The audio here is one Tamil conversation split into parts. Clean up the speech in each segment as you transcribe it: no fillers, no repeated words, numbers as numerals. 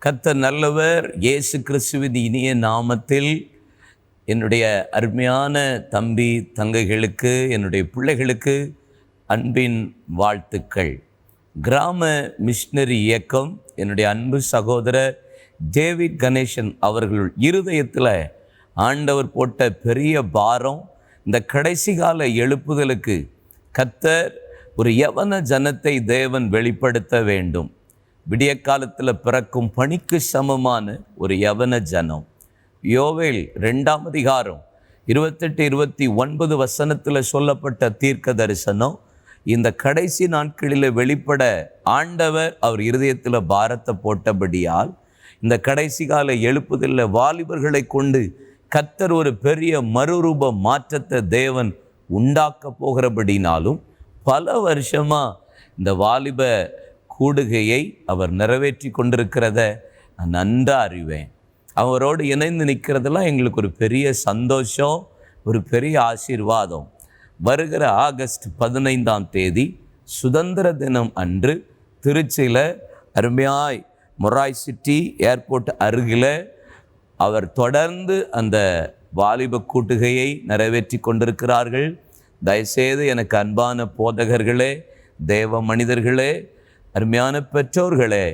கர்த்தர் நல்லவர். இயேசு கிறிஸ்துவின் இனிய நாமத்தில் என்னுடைய அருமையான தம்பி தங்கைகளுக்கு, என்னுடைய பிள்ளைகளுக்கு அன்பின் வாழ்த்துக்கள். கிராம மிஷனரி இயக்கம் என்னுடைய அன்பு சகோதரர் டேவிட் கணேசன் அவர்கள் இருதயத்தில் ஆண்டவர் போட்ட பெரிய பாரம். இந்த கடைசி கால எழுப்புதலுக்கு கர்த்தர் ஒரு யவன ஜனத்தை தேவன் வெளிப்படுத்த வேண்டும். விடிய காலத்தில் பிறக்கும் பணிக்கு சமமான ஒரு யவன ஜனம். யோவேல் 2ஆம் அதிகாரம் 28-29 சொல்லப்பட்ட தீர்க்க தரிசனம் இந்த கடைசி நாட்களில் வெளிப்பட ஆண்டவர் அவர் இருதயத்தில் பாரத்தை போட்டபடியால் இந்த கடைசி கால எழுப்புதலில் வாலிபர்களை கொண்டு கர்த்தர் ஒரு பெரிய மறுரூப மாற்றத்தை தேவன் உண்டாக்க போகிறபடினாலும் பல வருஷமாக இந்த வாலிப கூடுகையை அவர் நிறைவேற்றி கொண்டிருக்கிறத நான் நன்றாக அறிவேன். அவரோடு இணைந்து நிற்கிறதெல்லாம் எங்களுக்கு ஒரு பெரிய சந்தோஷம், ஒரு பெரிய ஆசீர்வாதம். வருகிற ஆகஸ்ட் 15ஆம் தேதி சுதந்திர தினம் அன்று திருச்சியில் அருமையாய் மொராய் சிட்டி ஏர்போர்ட் அருகில் அவர் தொடர்ந்து அந்த வாலிப கூட்டுகையை நிறைவேற்றி கொண்டிருக்கிறார்கள். தயவுசெய்து எனக்கு அன்பான போதகர்களே, தேவ மனிதர்களே, அருமையான பெற்றோர்களே,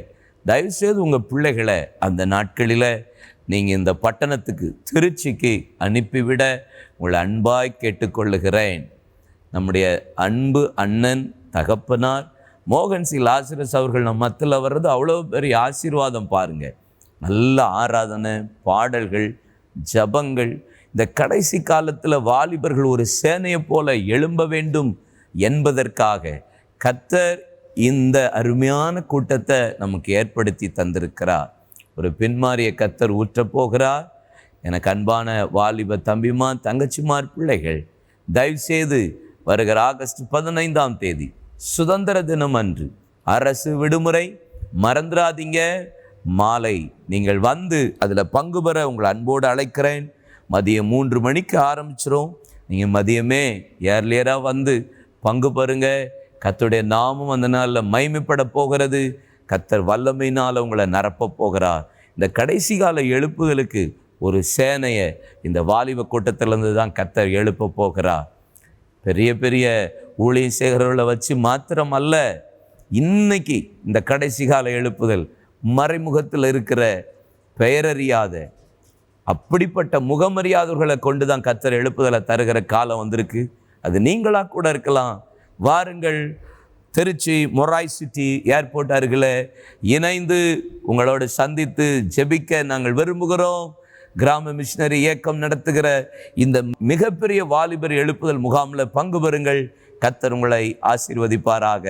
தயவுசெய்து உங்கள் பிள்ளைகளை அந்த நாட்களில் நீங்கள் இந்த பட்டணத்துக்கு திருச்சிக்கு அனுப்பிவிட உங்களை அன்பாய் கேட்டுக்கொள்ளுகிறேன். நம்முடைய அன்பு அண்ணன் தகப்பனார் மோகன் சி லாசரஸ் அவர்கள் நம்ம மத்தியில் வர்றது அவ்வளோ பெரிய ஆசீர்வாதம். பாருங்கள், நல்ல ஆராதனை, பாடல்கள், ஜபங்கள். இந்த கடைசி காலத்தில் வாலிபர்கள் ஒரு சேனையை போல எழும்ப வேண்டும் என்பதற்காக கர்த்தர் இந்த அருமையான கூட்டத்தை நமக்கு ஏற்படுத்தி தந்திருக்கிறார். ஒரு பின்மாறிய கர்த்தர் ஊற்றப்போகிறார். எனக்கு அன்பான வாலிப தம்பிமா தங்கச்சிமார் பிள்ளைகள், தயவுசெய்து வருகிற ஆகஸ்ட் 15ஆம் தேதி சுதந்திர தினம் அன்று அரசு விடுமுறை, மறந்துடாதீங்க. மாலை நீங்கள் வந்து அதில் பங்கு பெற உங்களை அன்போடு அழைக்கிறேன். மதியம் 3 மணிக்கு ஆரம்பிச்சிரும். நீங்கள் மதியமே ஏர்லியராக வந்து பங்கு பெறுங்க. கர்த்தருடைய நாமம் அந்த நாளில் மகிமைப்பட போகிறது. கர்த்தர் வல்லமையினால் உங்களை நிரப்ப போகிறார். இந்த கடைசி கால எழுப்புதலுக்கு ஒரு சேனையை இந்த வாலிப கூட்டத்திலேருந்து தான் கர்த்தர் எழுப்ப போகிறார். பெரிய பெரிய ஊழிய சேகர்களை வச்சு மாத்திரம் அல்ல, இன்னைக்கு இந்த கடைசி கால எழுப்புதல் மறைமுகத்தில் இருக்கிற பெயரறியாத அப்படிப்பட்ட முகமறியாதவர்களை கொண்டு தான் கர்த்தர் எழுப்புதலை தருகிற காலம் வந்திருக்கு. அது நீங்களாக கூட இருக்கலாம். வாருங்கள், திருச்சி மொராய் சிட்டி ஏர்போர்ட் அருகில் இணைந்து உங்களோடு சந்தித்து ஜெபிக்க நாங்கள் விரும்புகிறோம். கிராம மிஷனரி இயக்கம் நடத்துகிற இந்த மிகப்பெரிய வாலிபர் எழுப்புதல் முகாமில் பங்கு பெறுங்கள். கர்த்தர் உங்களை ஆசீர்வதிப்பாராக.